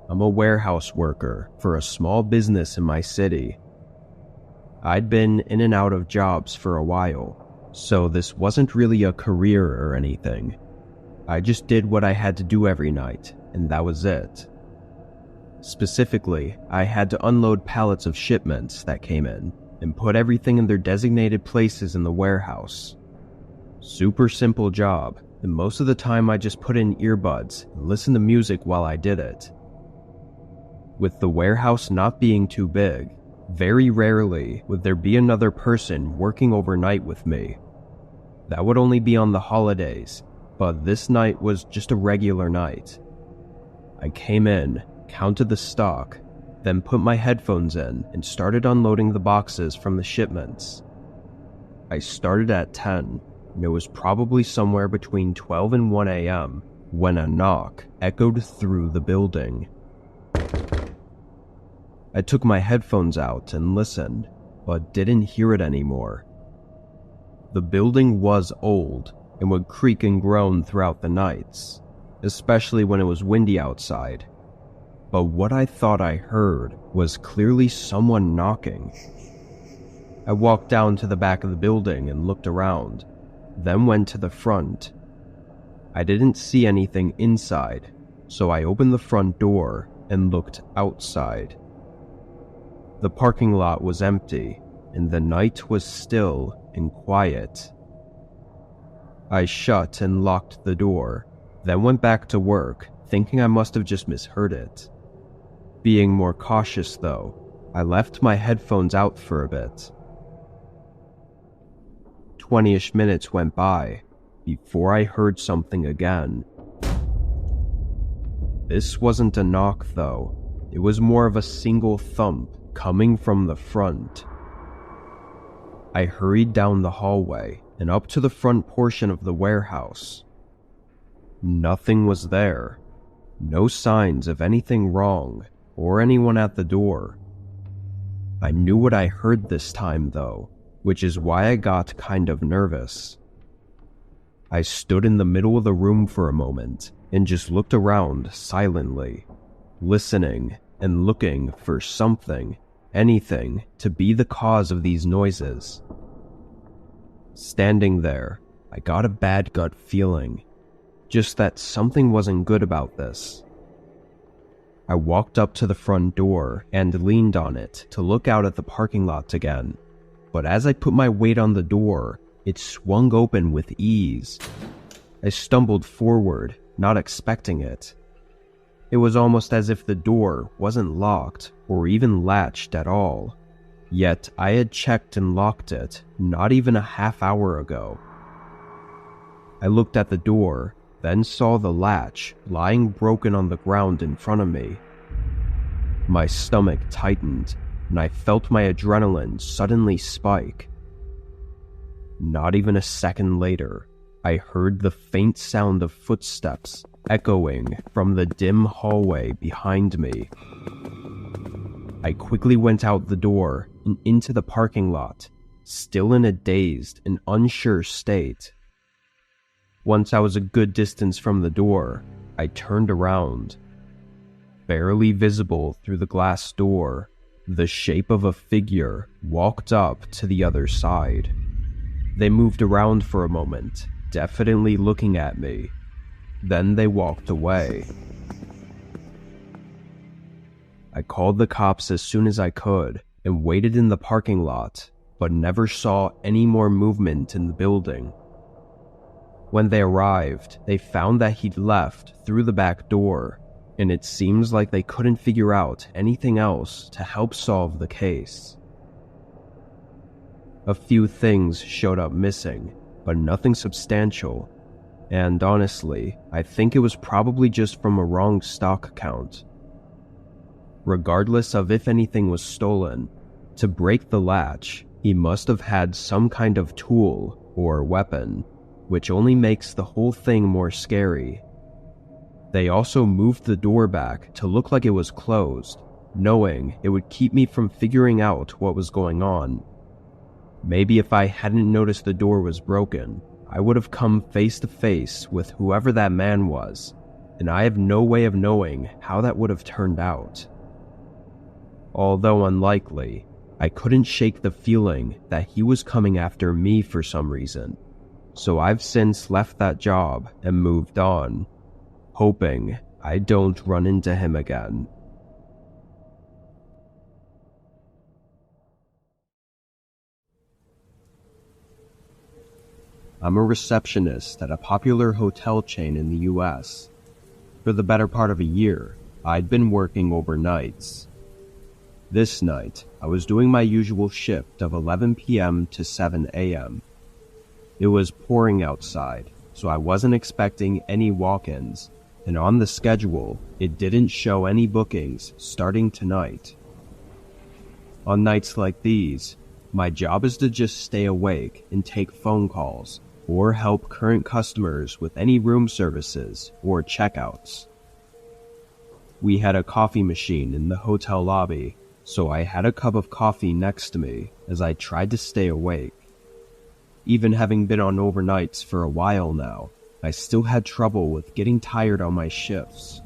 I'm a warehouse worker for a small business in my city. I'd been in and out of jobs for a while, so this wasn't really a career or anything. I just did what I had to do every night, and that was it. Specifically, I had to unload pallets of shipments that came in and put everything in their designated places in the warehouse. Super simple job, and most of the time I just put in earbuds and listened to music while I did it. With the warehouse not being too big, very rarely would there be another person working overnight with me. That would only be on the holidays, but this night was just a regular night. I came in, counted the stock, then put my headphones in and started unloading the boxes from the shipments. I started at 10, and it was probably somewhere between 12 and 1 a.m. when a knock echoed through the building. I took my headphones out and listened, but didn't hear it anymore. The building was old and would creak and groan throughout the nights, especially when it was windy outside. But what I thought I heard was clearly someone knocking. I walked down to the back of the building and looked around, then went to the front. I didn't see anything inside, so I opened the front door and looked outside. The parking lot was empty, and the night was still and quiet. I shut and locked the door, then went back to work, thinking I must have just misheard it. Being more cautious though, I left my headphones out for a bit. 20-ish minutes went by before I heard something again. This wasn't a knock though, it was more of a single thump coming from the front. I hurried down the hallway and up to the front portion of the warehouse. Nothing was there. No signs of anything wrong or anyone at the door. I knew what I heard this time though, which is why I got kind of nervous. I stood in the middle of the room for a moment and just looked around silently, listening and looking for something, anything, to be the cause of these noises. Standing there, I got a bad gut feeling, just that something wasn't good about this. I walked up to the front door and leaned on it to look out at the parking lot again, but as I put my weight on the door, it swung open with ease. I stumbled forward, not expecting it. It was almost as if the door wasn't locked or even latched at all. Yet I had checked and locked it not even a half hour ago. I looked at the door, then saw the latch lying broken on the ground in front of me. My stomach tightened, and I felt my adrenaline suddenly spike. Not even a second later, I heard the faint sound of footsteps echoing from the dim hallway behind me. I quickly went out the door and into the parking lot, still in a dazed and unsure state. Once I was a good distance from the door, I turned around. Barely visible through the glass door, the shape of a figure walked up to the other side. They moved around for a moment, definitely looking at me. Then they walked away. I called the cops as soon as I could and waited in the parking lot, but never saw any more movement in the building. When they arrived, they found that he'd left through the back door, and it seems like they couldn't figure out anything else to help solve the case. A few things showed up missing, but nothing substantial. And honestly, I think it was probably just from a wrong stock count. Regardless of if anything was stolen, to break the latch, he must have had some kind of tool or weapon, which only makes the whole thing more scary. They also moved the door back to look like it was closed, knowing it would keep me from figuring out what was going on. Maybe if I hadn't noticed the door was broken, I would have come face to face with whoever that man was, and I have no way of knowing how that would have turned out. Although unlikely, I couldn't shake the feeling that he was coming after me for some reason, so I've since left that job and moved on, hoping I don't run into him again. I'm a receptionist at a popular hotel chain in the US. For the better part of a year, I'd been working overnights. This night, I was doing my usual shift of 11 p.m. to 7 a.m. It was pouring outside, so I wasn't expecting any walk-ins, and on the schedule, it didn't show any bookings starting tonight. On nights like these, my job is to just stay awake and take phone calls, or help current customers with any room services or checkouts. We had a coffee machine in the hotel lobby, so I had a cup of coffee next to me as I tried to stay awake. Even having been on overnights for a while now, I still had trouble with getting tired on my shifts.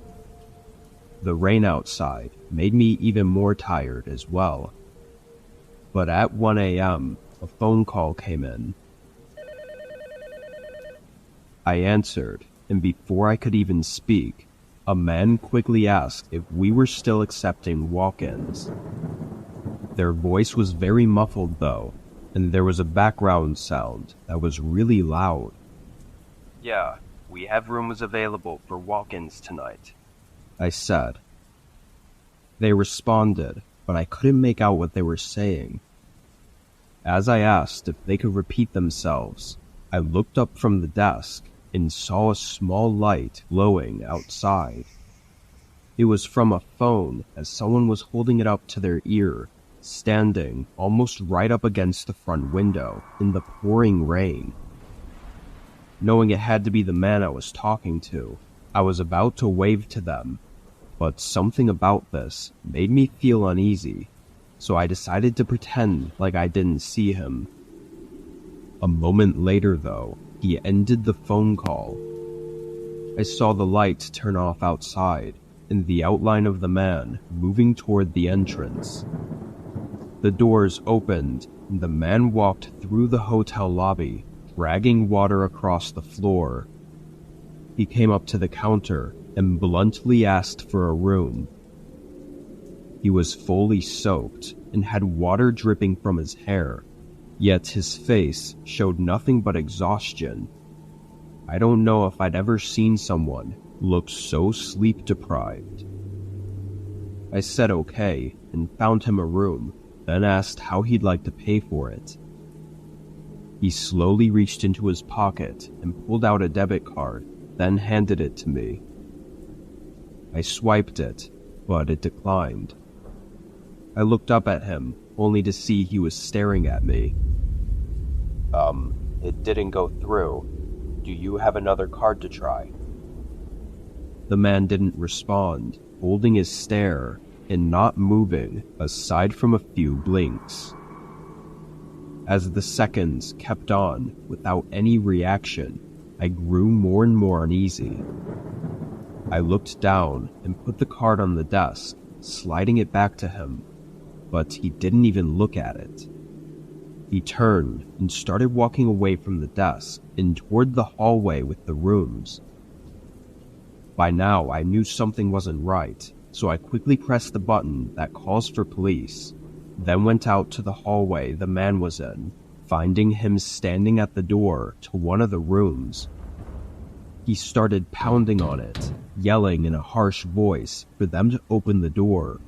The rain outside made me even more tired as well. But at 1 a.m., a phone call came in. I answered, and before I could even speak, a man quickly asked if we were still accepting walk-ins. Their voice was very muffled though, and there was a background sound that was really loud. "Yeah, we have rooms available for walk-ins tonight," I said. They responded, but I couldn't make out what they were saying. As I asked if they could repeat themselves, I looked up from the desk and saw a small light glowing outside. It was from a phone, as someone was holding it up to their ear, standing almost right up against the front window in the pouring rain. Knowing it had to be the man I was talking to, I was about to wave to them, but something about this made me feel uneasy, so I decided to pretend like I didn't see him. A moment later, though, he ended the phone call. I saw the lights turn off outside and the outline of the man moving toward the entrance. The doors opened and the man walked through the hotel lobby, dragging water across the floor. He came up to the counter and bluntly asked for a room. He was fully soaked and had water dripping from his hair, yet his face showed nothing but exhaustion. I don't know if I'd ever seen someone look so sleep-deprived. I said okay and found him a room, then asked how he'd like to pay for it. He slowly reached into his pocket and pulled out a debit card, then handed it to me. I swiped it, but it declined. I looked up at him, only to see he was staring at me. It didn't go through. Do you have another card to try?" The man didn't respond, holding his stare and not moving aside from a few blinks. As the seconds kept on without any reaction, I grew more and more uneasy. I looked down and put the card on the desk, sliding it back to him, but he didn't even look at it. He turned and started walking away from the desk and toward the hallway with the rooms. By now, I knew something wasn't right, so I quickly pressed the button that calls for police, then went out to the hallway the man was in, finding him standing at the door to one of the rooms. He started pounding on it, yelling in a harsh voice for them to open the door.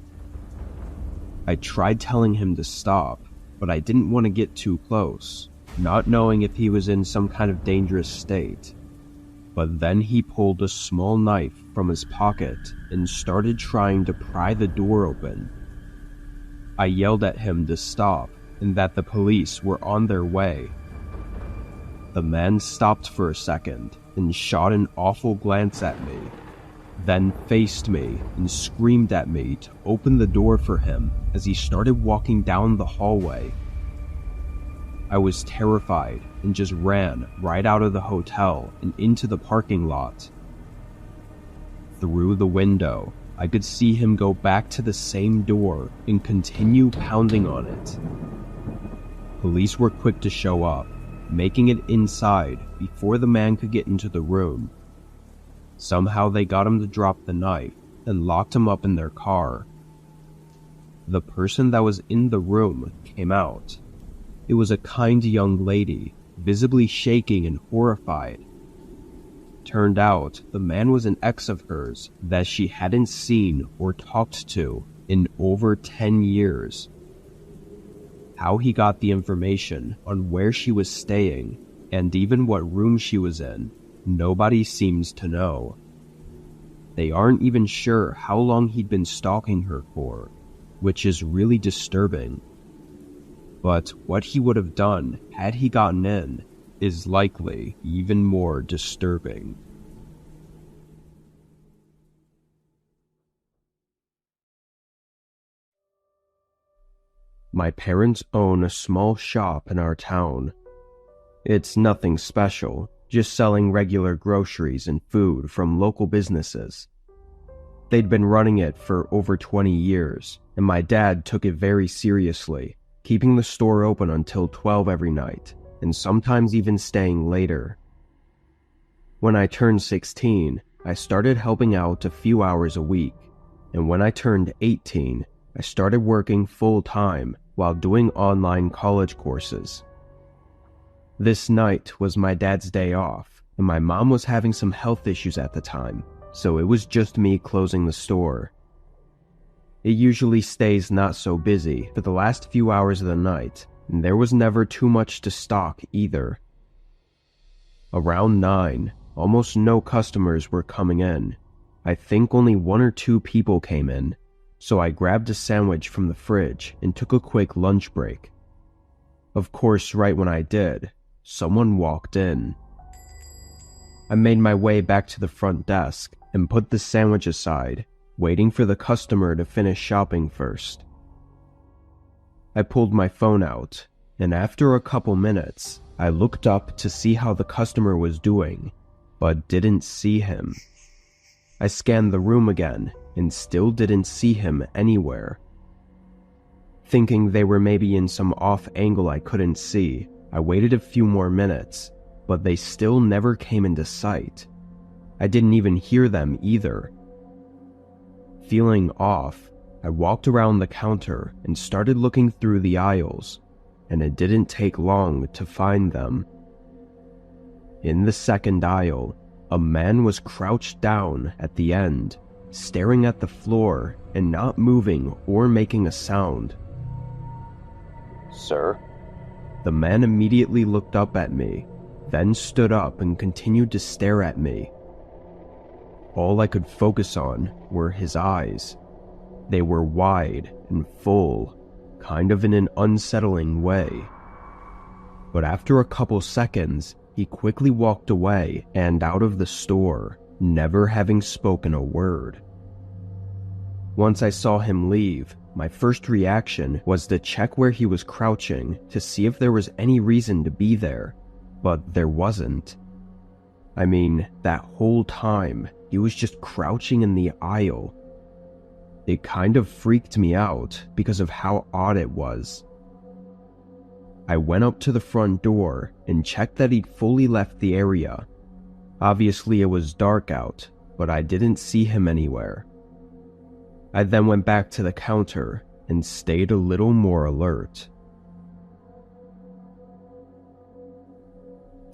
I tried telling him to stop, but I didn't want to get too close, not knowing if he was in some kind of dangerous state. But then he pulled a small knife from his pocket and started trying to pry the door open. I yelled at him to stop and that the police were on their way. The man stopped for a second and shot an awful glance at me, then faced me and screamed at me to open the door for him as he started walking down the hallway. I was terrified and just ran right out of the hotel and into the parking lot. through the window, I could see him go back to the same door and continue pounding on it. Police were quick to show up, making it inside before the man could get into the room. Somehow they got him to drop the knife and locked him up in their car. The person that was in the room came out. It was a kind young lady, visibly shaking and horrified. Turned out, the man was an ex of hers that she hadn't seen or talked to in over 10 years. How he got the information on where she was staying, and even what room she was in, nobody seems to know. They aren't even sure how long he'd been stalking her for, which is really disturbing. But what he would have done had he gotten in is likely even more disturbing. My parents own a small shop in our town. It's nothing special, just selling regular groceries and food from local businesses. They'd been running it for over 20 years, and my dad took it very seriously, keeping the store open until 12 every night, and sometimes even staying later. When I turned 16, I started helping out a few hours a week, and when I turned 18, I started working full-time while doing online college courses. This night was my dad's day off, and my mom was having some health issues at the time, so it was just me closing the store. It usually stays not so busy for the last few hours of the night, and there was never too much to stock either. Around 9, almost no customers were coming in. I think only 1 or 2 people came in, so I grabbed a sandwich from the fridge and took a quick lunch break. Of course, right when I did, someone walked in. I made my way back to the front desk and put the sandwich aside, waiting for the customer to finish shopping first. I pulled my phone out, and after a couple minutes, I looked up to see how the customer was doing, but didn't see him. I scanned the room again and still didn't see him anywhere. Thinking they were maybe in some off angle I couldn't see, I waited a few more minutes, but they still never came into sight. I didn't even hear them either. Feeling off, I walked around the counter and started looking through the aisles, and it didn't take long to find them. In the second aisle, a man was crouched down at the end, staring at the floor and not moving or making a sound. "Sir?" The man immediately looked up at me, then stood up and continued to stare at me. All I could focus on were his eyes. They were wide and full, kind of in an unsettling way. But after a couple seconds, he quickly walked away and out of the store, never having spoken a word. Once I saw him leave, my first reaction was to check where he was crouching to see if there was any reason to be there, but there wasn't. I mean, that whole time, he was just crouching in the aisle. It kind of freaked me out because of how odd it was. I went up to the front door and checked that he'd fully left the area. Obviously it was dark out, but I didn't see him anywhere. I then went back to the counter and stayed a little more alert.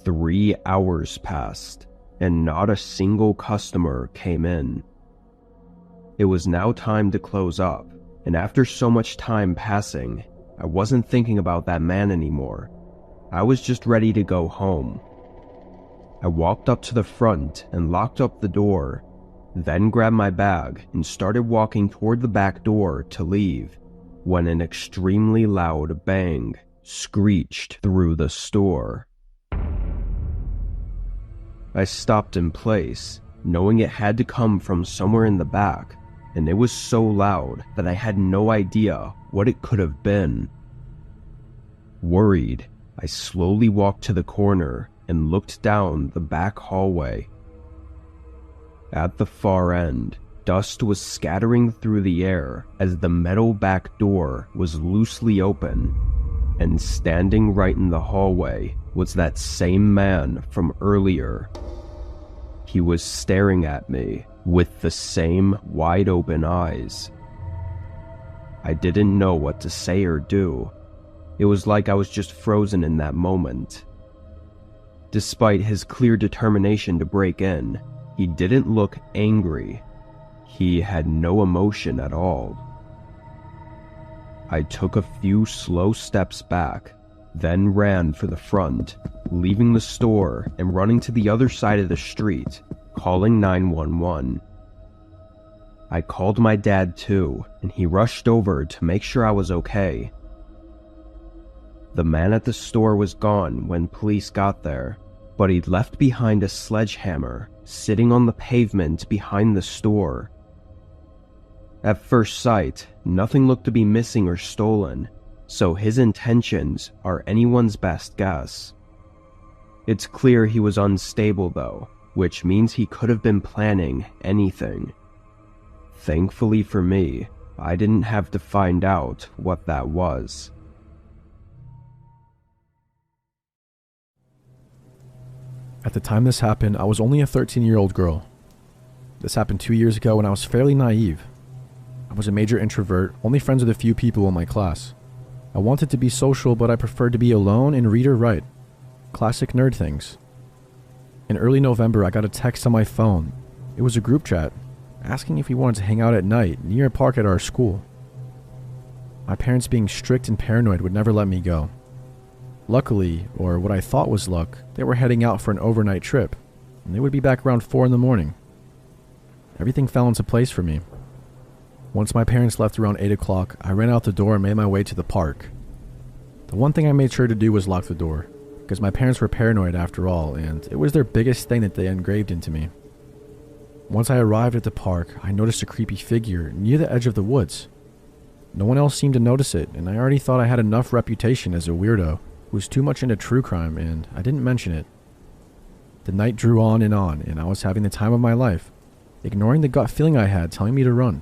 3 hours passed, and not a single customer came in. It was now time to close up, and after so much time passing, I wasn't thinking about that man anymore. I was just ready to go home. I walked up to the front and locked up the door, then grabbed my bag and started walking toward the back door to leave, when an extremely loud bang screeched through the store. I stopped in place, knowing it had to come from somewhere in the back, and it was so loud that I had no idea what it could have been. Worried, I slowly walked to the corner and looked down the back hallway. At the far end, dust was scattering through the air as the metal back door was loosely open, and standing right in the hallway was that same man from earlier. He was staring at me with the same wide-open eyes. I didn't know what to say or do. It was like I was just frozen in that moment. Despite his clear determination to break in, he didn't look angry. He had no emotion at all. I took a few slow steps back, then ran for the front, leaving the store and running to the other side of the street, calling 911. I called my dad too, and he rushed over to make sure I was okay. The man at the store was gone when police got there, but he'd left behind a sledgehammer sitting on the pavement behind the store. At first sight, nothing looked to be missing or stolen, so his intentions are anyone's best guess. It's clear he was unstable though, which means he could have been planning anything. Thankfully for me, I didn't have to find out what that was. At the time this happened, I was only a 13-year-old girl. This happened 2 years ago when I was fairly naive. I was a major introvert, only friends with a few people in my class. I wanted to be social, but I preferred to be alone and read or write. Classic nerd things. In early November, I got a text on my phone. It was a group chat, asking if we wanted to hang out at night near a park at our school. My parents, being strict and paranoid, would never let me go. Luckily, or what I thought was luck, they were heading out for an overnight trip, and they would be back around 4 in the morning. Everything fell into place for me. Once my parents left around 8 o'clock, I ran out the door and made my way to the park. The one thing I made sure to do was lock the door, because my parents were paranoid after all, and it was their biggest thing that they engraved into me. Once I arrived at the park, I noticed a creepy figure near the edge of the woods. No one else seemed to notice it, and I already thought I had enough reputation as a weirdo who was too much into true crime, and I didn't mention it. The night drew on, and I was having the time of my life, ignoring the gut feeling I had telling me to run.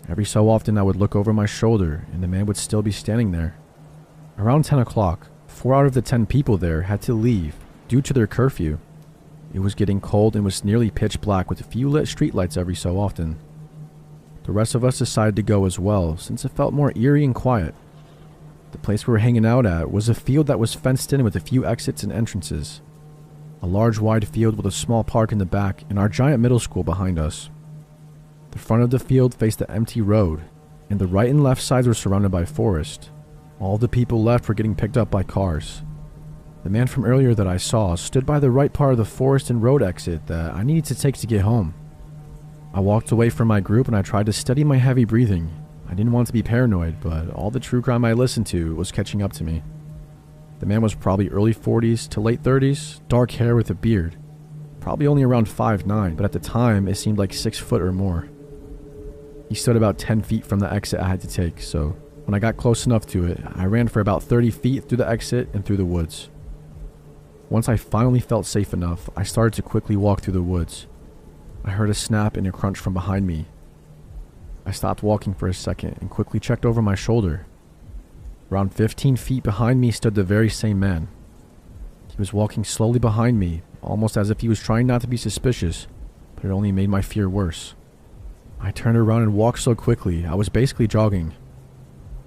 Every so often I would look over my shoulder, and the man would still be standing there. Around 10 o'clock, 4 out of the 10 people there had to leave due to their curfew. It was getting cold and was nearly pitch black with a few lit streetlights every so often. The rest of us decided to go as well, since it felt more eerie and quiet. The place we were hanging out at was a field that was fenced in with a few exits and entrances. A large wide field with a small park in the back and our giant middle school behind us. The front of the field faced the empty road, and the right and left sides were surrounded by forest. All the people left were getting picked up by cars. The man from earlier that I saw stood by the right part of the forest and road exit that I needed to take to get home. I walked away from my group and I tried to steady my heavy breathing. I didn't want to be paranoid, but all the true crime I listened to was catching up to me. The man was probably early 40s to late 30s, dark hair with a beard. Probably only around 5'9", but at the time it seemed like 6 foot or more. He stood about 10 feet from the exit I had to take, so when I got close enough to it, I ran for about 30 feet through the exit and through the woods. Once I finally felt safe enough, I started to quickly walk through the woods. I heard a snap and a crunch from behind me. I stopped walking for a second and quickly checked over my shoulder. Around 15 feet behind me stood the very same man. He was walking slowly behind me, almost as if he was trying not to be suspicious, but it only made my fear worse. I turned around and walked so quickly, I was basically jogging.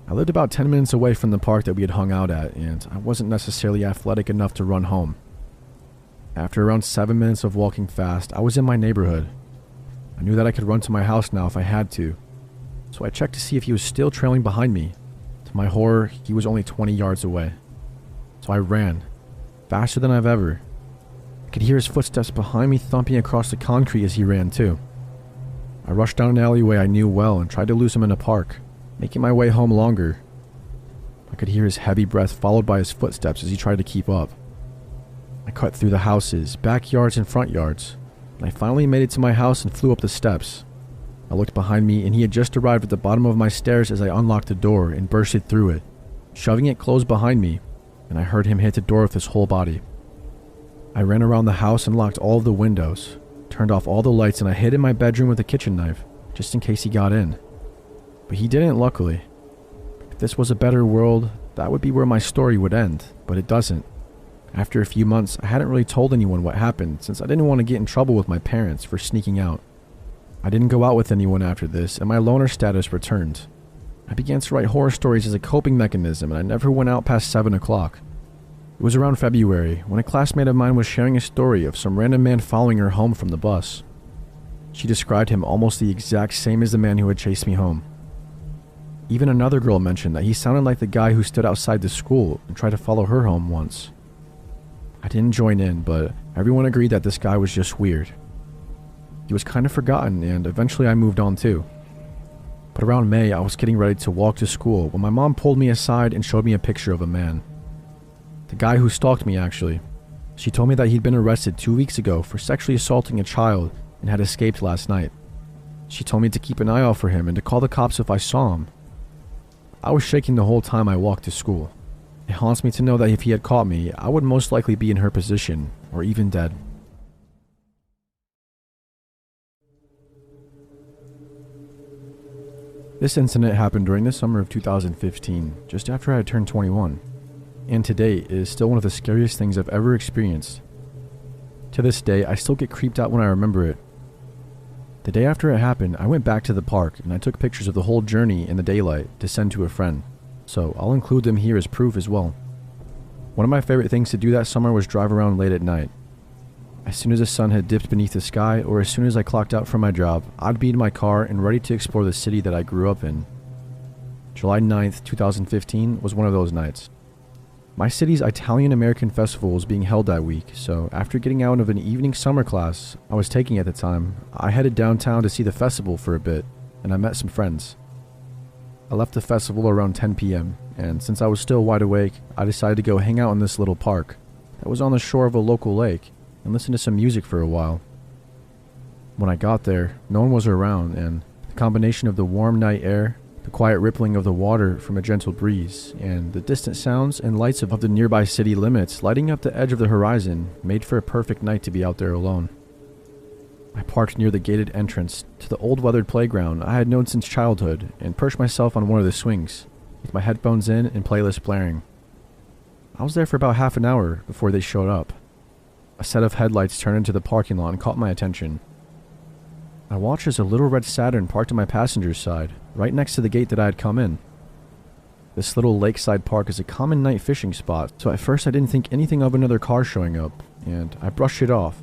I lived about 10 minutes away from the park that we had hung out at, and I wasn't necessarily athletic enough to run home. After around 7 minutes of walking fast, I was in my neighborhood. I knew that I could run to my house now if I had to, so I checked to see if he was still trailing behind me. To my horror, he was only 20 yards away. So I ran, faster than I've ever. I could hear his footsteps behind me thumping across the concrete as he ran too. I rushed down an alleyway I knew well and tried to lose him in a park, making my way home longer. I could hear his heavy breath followed by his footsteps as he tried to keep up. I cut through the houses, backyards, and front yards, and I finally made it to my house and flew up the steps. I looked behind me and he had just arrived at the bottom of my stairs as I unlocked the door and bursted through it, shoving it closed behind me, and I heard him hit the door with his whole body. I ran around the house and locked all of the windows. turned off all the lights, and I hid in my bedroom with a kitchen knife, just in case he got in. But he didn't, luckily. If this was a better world, that would be where my story would end, but it doesn't. After a few months, I hadn't really told anyone what happened, since I didn't want to get in trouble with my parents for sneaking out. I didn't go out with anyone after this, and my loner status returned. I began to write horror stories as a coping mechanism, and I never went out past 7 o'clock. It was around February, when a classmate of mine was sharing a story of some random man following her home from the bus. She described him almost the exact same as the man who had chased me home. Even another girl mentioned that he sounded like the guy who stood outside the school and tried to follow her home once. I didn't join in, but everyone agreed that this guy was just weird. He was kind of forgotten, and eventually I moved on too. But around May, I was getting ready to walk to school when my mom pulled me aside and showed me a picture of a man. The guy who stalked me, actually. She told me that he'd been arrested 2 weeks ago for sexually assaulting a child and had escaped last night. She told me to keep an eye out for him and to call the cops if I saw him. I was shaking the whole time I walked to school. It haunts me to know that if he had caught me, I would most likely be in her position, or even dead. This incident happened during the summer of 2015, just after I had turned 21, and to date it is still one of the scariest things I've ever experienced. To this day, I still get creeped out when I remember it. The day after it happened, I went back to the park and I took pictures of the whole journey in the daylight to send to a friend, so I'll include them here as proof as well. One of my favorite things to do that summer was drive around late at night. As soon as the sun had dipped beneath the sky, or as soon as I clocked out from my job, I'd be in my car and ready to explore the city that I grew up in. July 9th, 2015 was one of those nights. My city's Italian-American festival was being held that week, so after getting out of an evening summer class I was taking at the time, I headed downtown to see the festival for a bit, and I met some friends. I left the festival around 10 p.m., and since I was still wide awake, I decided to go hang out in this little park that was on the shore of a local lake and listen to some music for a while. When I got there, no one was around, and the combination of the warm night air, the quiet rippling of the water from a gentle breeze, and the distant sounds and lights of the nearby city limits lighting up the edge of the horizon made for a perfect night to be out there alone. I parked near the gated entrance to the old weathered playground I had known since childhood and perched myself on one of the swings, with my headphones in and playlist blaring. I was there for about half an hour before they showed up. A set of headlights turned into the parking lot and caught my attention. I watched as a little red Saturn parked on my passenger's side, right next to the gate that I had come in. This little lakeside park is a common night fishing spot, so at first I didn't think anything of another car showing up, and I brushed it off.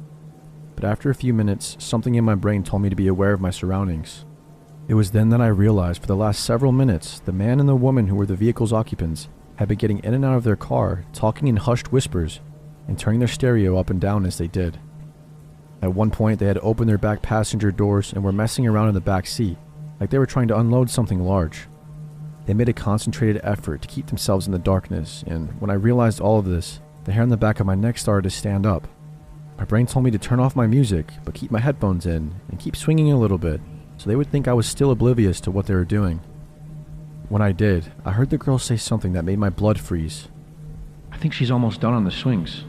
But after a few minutes, something in my brain told me to be aware of my surroundings. It was then that I realized for the last several minutes, the man and the woman who were the vehicle's occupants had been getting in and out of their car, talking in hushed whispers, and turning their stereo up and down as they did. At one point, they had opened their back passenger doors and were messing around in the back seat, like they were trying to unload something large. They made a concentrated effort to keep themselves in the darkness, and when I realized all of this, the hair on the back of my neck started to stand up. My brain told me to turn off my music, but keep my headphones in, and keep swinging a little bit, so they would think I was still oblivious to what they were doing. When I did, I heard the girl say something that made my blood freeze. "I think she's almost done on the swings."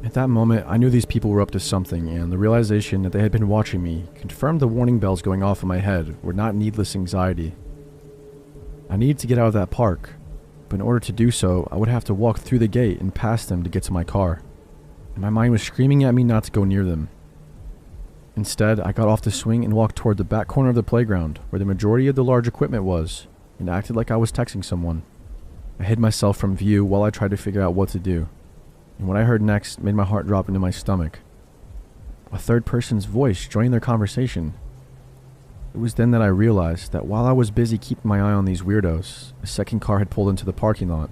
At that moment, I knew these people were up to something, and the realization that they had been watching me confirmed the warning bells going off in my head were not needless anxiety. I needed to get out of that park, but in order to do so, I would have to walk through the gate and past them to get to my car, and my mind was screaming at me not to go near them. Instead, I got off the swing and walked toward the back corner of the playground, where the majority of the large equipment was, and acted like I was texting someone. I hid myself from view while I tried to figure out what to do. And what I heard next made my heart drop into my stomach. A third person's voice joining their conversation. It was then that I realized that while I was busy keeping my eye on these weirdos, a second car had pulled into the parking lot,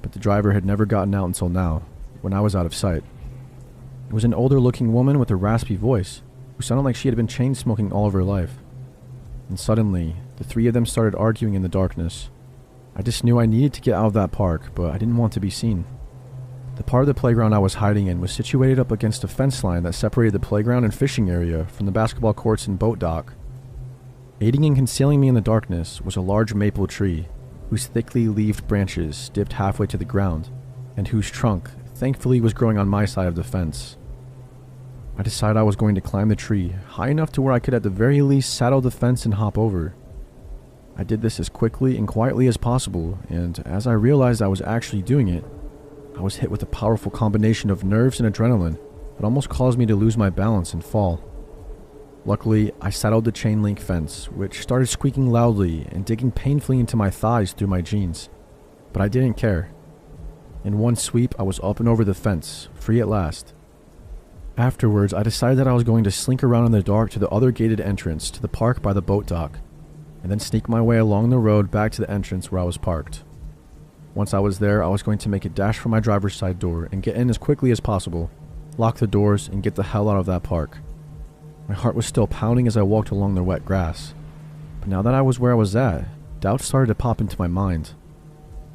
but the driver had never gotten out until now, when I was out of sight. It was an older looking woman with a raspy voice, who sounded like she had been chain smoking all of her life. And suddenly, the three of them started arguing in the darkness. I just knew I needed to get out of that park, but I didn't want to be seen. The part of the playground I was hiding in was situated up against a fence line that separated the playground and fishing area from the basketball courts and boat dock. Aiding and concealing me in the darkness was a large maple tree, whose thickly leaved branches dipped halfway to the ground, and whose trunk, thankfully, was growing on my side of the fence. I decided I was going to climb the tree, high enough to where I could at the very least saddle the fence and hop over. I did this as quickly and quietly as possible, and as I realized I was actually doing it, I was hit with a powerful combination of nerves and adrenaline that almost caused me to lose my balance and fall. Luckily, I saddled the chain link fence, which started squeaking loudly and digging painfully into my thighs through my jeans. But I didn't care. In one sweep, I was up and over the fence, free at last. Afterwards, I decided that I was going to slink around in the dark to the other gated entrance to the park by the boat dock, and then sneak my way along the road back to the entrance where I was parked. Once I was there, I was going to make a dash for my driver's side door and get in as quickly as possible, lock the doors, and get the hell out of that park. My heart was still pounding as I walked along the wet grass, but now that I was where I was at, doubts started to pop into my mind.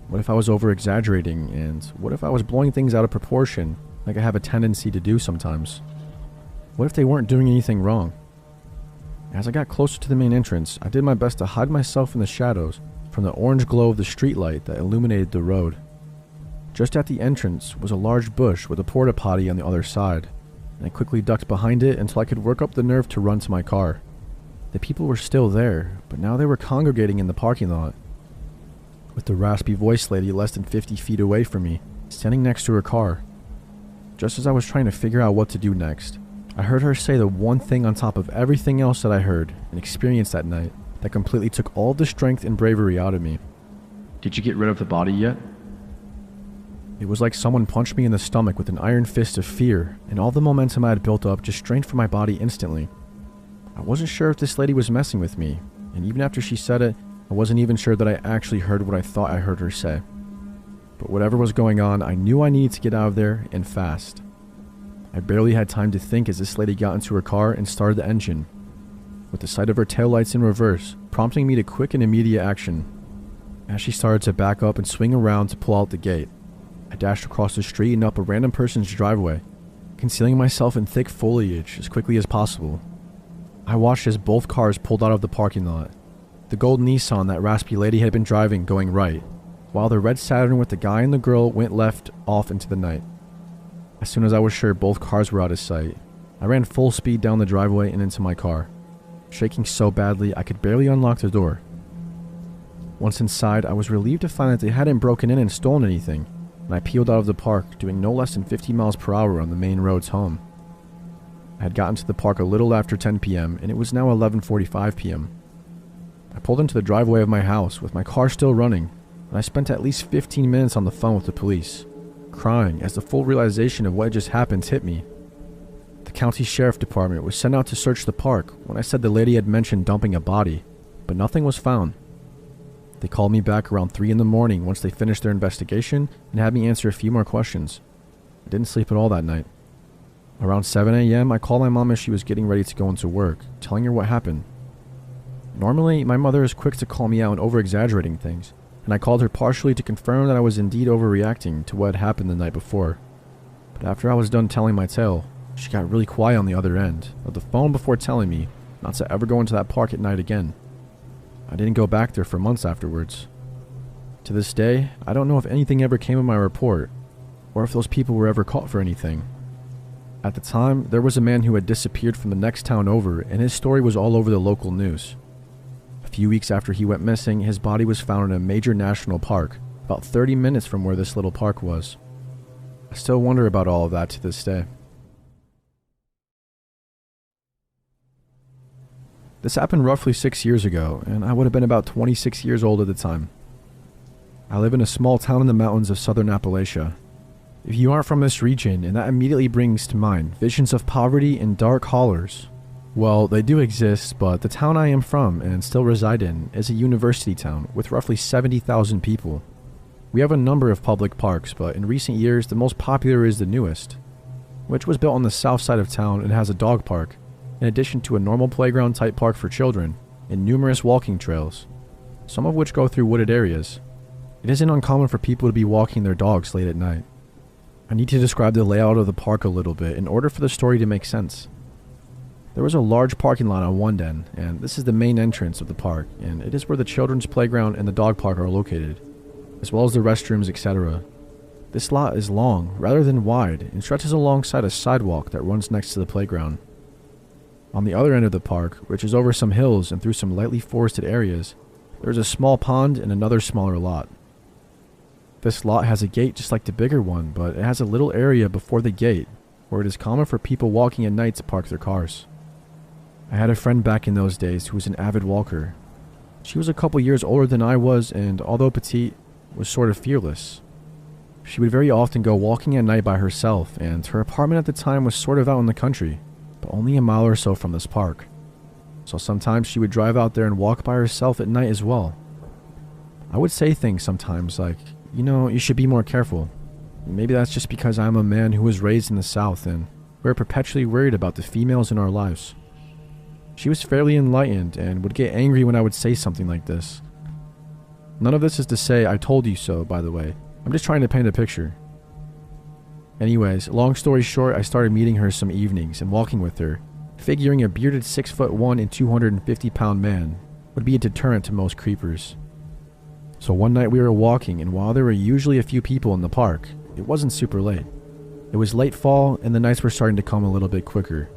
What if I was over-exaggerating, and what if I was blowing things out of proportion, like I have a tendency to do sometimes? What if they weren't doing anything wrong? As I got closer to the main entrance, I did my best to hide myself in the shadows from the orange glow of the streetlight that illuminated the road. Just at the entrance was a large bush with a porta potty on the other side, and I quickly ducked behind it until I could work up the nerve to run to my car. The people were still there, but now they were congregating in the parking lot, with the raspy voiced lady less than 50 feet away from me, standing next to her car. Just as I was trying to figure out what to do next, I heard her say the one thing on top of everything else that I heard and experienced that night that completely took all the strength and bravery out of me. "Did you get rid of the body yet?" It was like someone punched me in the stomach with an iron fist of fear, and all the momentum I had built up just drained from my body instantly. I wasn't sure if this lady was messing with me, and even after she said it, I wasn't even sure that I actually heard what I thought I heard her say. But whatever was going on, I knew I needed to get out of there, and fast. I barely had time to think as this lady got into her car and started the engine, with the sight of her taillights in reverse, prompting me to quick and immediate action. As she started to back up and swing around to pull out the gate, I dashed across the street and up a random person's driveway, concealing myself in thick foliage as quickly as possible. I watched as both cars pulled out of the parking lot. The gold Nissan that raspy lady had been driving going right, while the red Saturn with the guy and the girl went left off into the night. As soon as I was sure both cars were out of sight, I ran full speed down the driveway and into my car, shaking so badly I could barely unlock the door. Once inside, I was relieved to find that they hadn't broken in and stolen anything, and I peeled out of the park, doing no less than 50 miles per hour on the main roads home. I had gotten to the park a little after 10 p.m., and it was now 11:45 p.m. I pulled into the driveway of my house with my car still running, and I spent at least 15 minutes on the phone with the police, crying as the full realization of what had just happened hit me. The county sheriff department was sent out to search the park when I said the lady had mentioned dumping a body, but nothing was found. They called me back around 3 in the morning once they finished their investigation and had me answer a few more questions. I didn't sleep at all that night. Around 7 a.m., I called my mom as she was getting ready to go into work, telling her what happened. Normally, my mother is quick to call me out on over-exaggerating things, and I called her partially to confirm that I was indeed overreacting to what had happened the night before. But after I was done telling my tale, she got really quiet on the other end of the phone before telling me not to ever go into that park at night again. I didn't go back there for months afterwards. To this day, I don't know if anything ever came of my report, or if those people were ever caught for anything. At the time, there was a man who had disappeared from the next town over, and his story was all over the local news. A few weeks after he went missing, his body was found in a major national park, about 30 minutes from where this little park was. I still wonder about all of that to this day. This happened roughly 6 years ago, and I would have been about 26 years old at the time. I live in a small town in the mountains of southern Appalachia. If you aren't from this region, and that immediately brings to mind visions of poverty and dark hollers, well, they do exist, but the town I am from and still reside in is a university town with roughly 70,000 people. We have a number of public parks, but in recent years the most popular is the newest, which was built on the south side of town and has a dog park, in addition to a normal playground type park for children, and numerous walking trails, some of which go through wooded areas. It isn't uncommon for people to be walking their dogs late at night. I need to describe the layout of the park a little bit in order for the story to make sense. There was a large parking lot on one end, and this is the main entrance of the park, and it is where the children's playground and the dog park are located, as well as the restrooms, etc. This This lot is long, rather than wide, and stretches alongside a sidewalk that runs next to the playground. On the other end of the park, which is over some hills and through some lightly forested areas, there is a small pond and another smaller lot. This lot has a gate just like the bigger one, but it has a little area before the gate where it is common for people walking at night to park their cars. I had a friend back in those days who was an avid walker. She was a couple years older than I was, and although petite, was sort of fearless. She would very often go walking at night by herself, and her apartment at the time was sort of out in the country, but only a mile or so from this park. So sometimes she would drive out there and walk by herself at night as well. I would say things sometimes like, you should be more careful. Maybe that's just because I'm a man who was raised in the South and we're perpetually worried about the females in our lives. She was fairly enlightened and would get angry when I would say something like this. None of this is to say I told you so, by the way. I'm just trying to paint a picture. Anyways, long story short, I started meeting her some evenings and walking with her, figuring a bearded 6'1" and 250-pound man would be a deterrent to most creepers. So one night we were walking, and while there were usually a few people in the park, it wasn't super late. It was late fall, and the nights were starting to come a little bit quicker.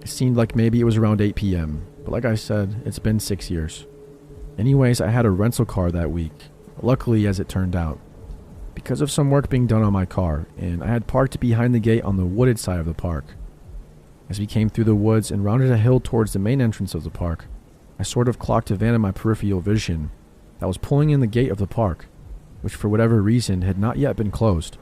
It seemed like maybe it was around 8 p.m., but like I said, it's been 6 years. Anyways, I had a rental car that week, luckily as it turned out, because of some work being done on my car, and I had parked behind the gate on the wooded side of the park. As we came through the woods and rounded a hill towards the main entrance of the park, I sort of clocked a van in my peripheral vision that was pulling in the gate of the park, which for whatever reason had not yet been closed.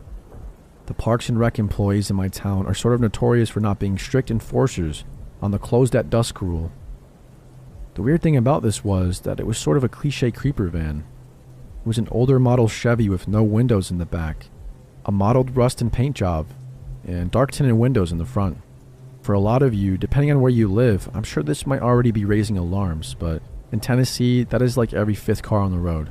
The Parks and Rec employees in my town are sort of notorious for not being strict enforcers on the closed at dusk rule. The weird thing about this was that it was sort of a cliche creeper van. It was an older model Chevy with no windows in the back, a mottled rust and paint job, and dark tinted windows in the front. For a lot of you, depending on where you live, I'm sure this might already be raising alarms, but in Tennessee, that is like every fifth car on the road.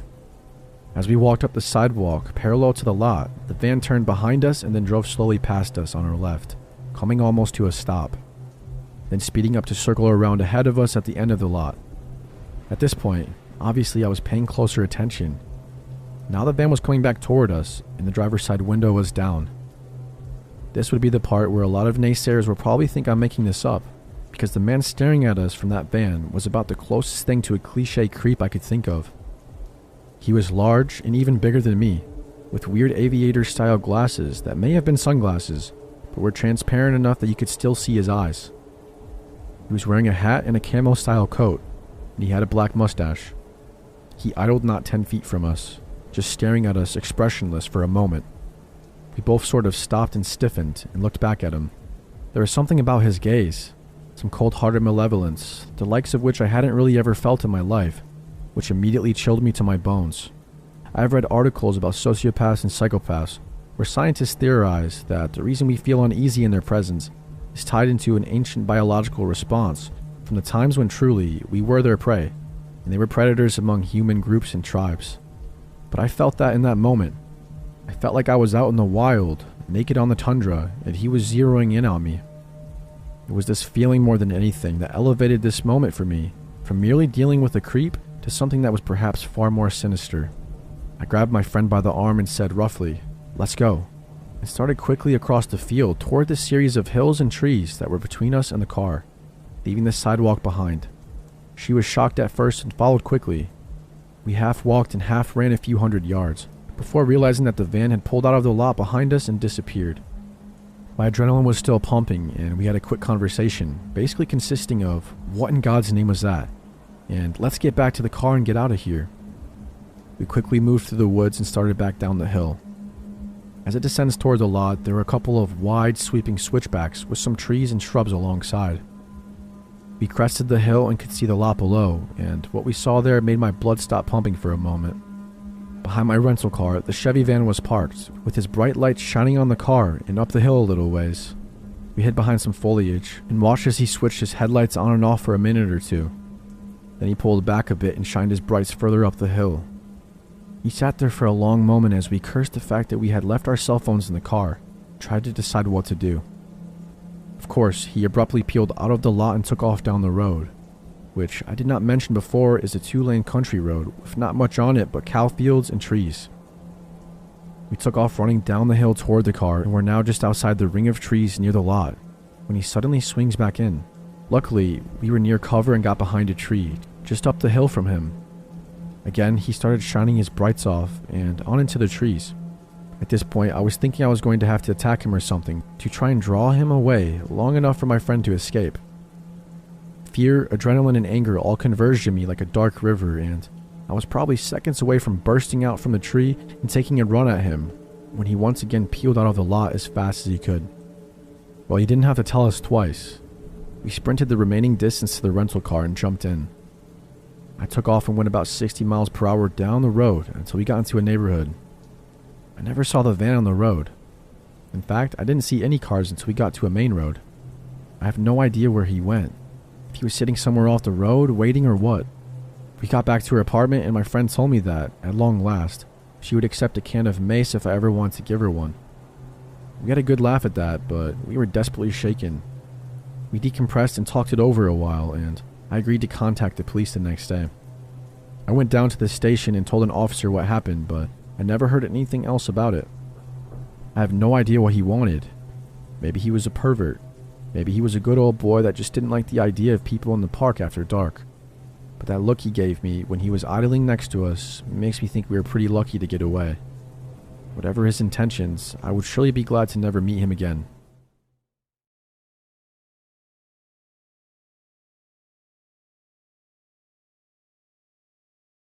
As we walked up the sidewalk parallel to the lot, the van turned behind us and then drove slowly past us on our left, coming almost to a stop, then speeding up to circle around ahead of us at the end of the lot. At this point, obviously I was paying closer attention. Now the van was coming back toward us, and the driver's side window was down. This would be the part where a lot of naysayers will probably think I'm making this up, because the man staring at us from that van was about the closest thing to a cliche creep I could think of. He was large and even bigger than me, with weird aviator-style glasses that may have been sunglasses, but were transparent enough that you could still see his eyes. He was wearing a hat and a camo-style coat, and he had a black mustache. He idled not 10 feet from us, just staring at us expressionless for a moment. We both sort of stopped and stiffened and looked back at him. There was something about his gaze, some cold-hearted malevolence, the likes of which I hadn't really ever felt in my life, which immediately chilled me to my bones. I have read articles about sociopaths and psychopaths, where scientists theorize that the reason we feel uneasy in their presence is tied into an ancient biological response from the times when truly we were their prey, and they were predators among human groups and tribes. But I felt that in that moment. I felt like I was out in the wild, naked on the tundra, and he was zeroing in on me. It was this feeling more than anything that elevated this moment for me, from merely dealing with a creep to something that was perhaps far more sinister. I grabbed my friend by the arm and said roughly, "Let's go," and started quickly across the field toward the series of hills and trees that were between us and the car, leaving the sidewalk behind. She was shocked at first and followed quickly. We half walked and half ran a few hundred yards, before realizing that the van had pulled out of the lot behind us and disappeared. My adrenaline was still pumping, and we had a quick conversation, basically consisting of, "What in God's name was that?" and "Let's get back to the car and get out of here." We quickly moved through the woods and started back down the hill. As it descends toward the lot, there were a couple of wide, sweeping switchbacks with some trees and shrubs alongside. We crested the hill and could see the lot below, and what we saw there made my blood stop pumping for a moment. Behind my rental car, the Chevy van was parked, with his bright lights shining on the car and up the hill a little ways. We hid behind some foliage and watched as he switched his headlights on and off for a minute or two. Then he pulled back a bit and shined his brights further up the hill. He sat there for a long moment as we cursed the fact that we had left our cell phones in the car, tried to decide what to do. Of course, he abruptly peeled out of the lot and took off down the road, which I did not mention before is a 2-lane country road with not much on it but cow fields and trees. We took off running down the hill toward the car and were now just outside the ring of trees near the lot when he suddenly swings back in. Luckily, we were near cover and got behind a tree, just up the hill from him. Again, he started shining his brights off and on into the trees. At this point, I was thinking I was going to have to attack him or something to try and draw him away long enough for my friend to escape. Fear, adrenaline, and anger all converged in me like a dark river, and I was probably seconds away from bursting out from the tree and taking a run at him when he once again peeled out of the lot as fast as he could. Well, he didn't have to tell us twice. We sprinted the remaining distance to the rental car and jumped in. I took off and went about 60 miles per hour down the road until we got into a neighborhood. I never saw the van on the road. In fact, I didn't see any cars until we got to a main road. I have no idea where he went. If he was sitting somewhere off the road, waiting or what. We got back to her apartment and my friend told me that, at long last, she would accept a can of mace if I ever wanted to give her one. We had a good laugh at that, but we were desperately shaken. We decompressed and talked it over a while, and I agreed to contact the police the next day. I went down to the station and told an officer what happened, but I never heard anything else about it. I have no idea what he wanted. Maybe he was a pervert. Maybe he was a good old boy that just didn't like the idea of people in the park after dark. But that look he gave me when he was idling next to us makes me think we were pretty lucky to get away. Whatever his intentions, I would surely be glad to never meet him again.